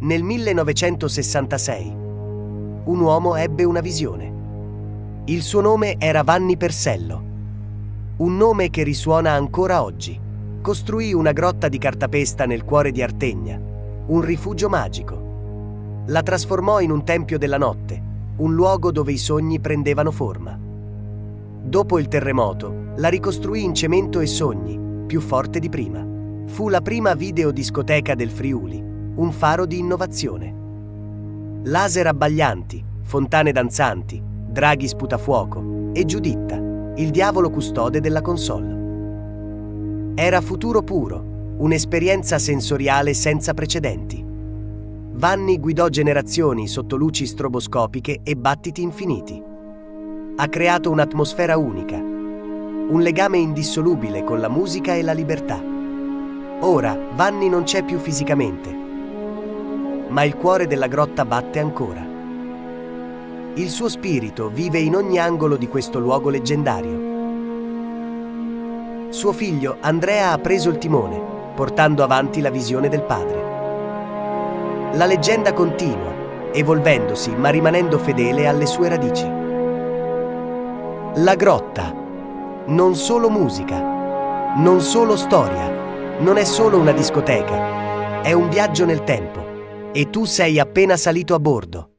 Nel 1966, un uomo ebbe una visione. Il suo nome era Vanni Persello, un nome che risuona ancora oggi. Costruì una grotta di cartapesta nel cuore di Artegna, un rifugio magico. La trasformò in un tempio della notte, un luogo dove i sogni prendevano forma. Dopo il terremoto, la ricostruì in cemento e sogni, più forte di prima. Fu la prima videodiscoteca del Friuli, un faro di innovazione. Laser abbaglianti, fontane danzanti, draghi sputafuoco e Giuditta, il diavolo custode della console. Era futuro puro, un'esperienza sensoriale senza precedenti. Vanni guidò generazioni sotto luci stroboscopiche e battiti infiniti. Ha creato un'atmosfera unica, un legame indissolubile con la musica e la libertà. Ora Vanni non c'è più fisicamente, ma il cuore della grotta batte ancora. Il suo spirito vive in ogni angolo di questo luogo leggendario. Suo figlio Andrea ha preso il timone, portando avanti la visione del padre. La leggenda continua, evolvendosi ma rimanendo fedele alle sue radici. La grotta. Non solo musica, non solo storia, non è solo una discoteca, è un viaggio nel tempo. E tu sei appena salito a bordo.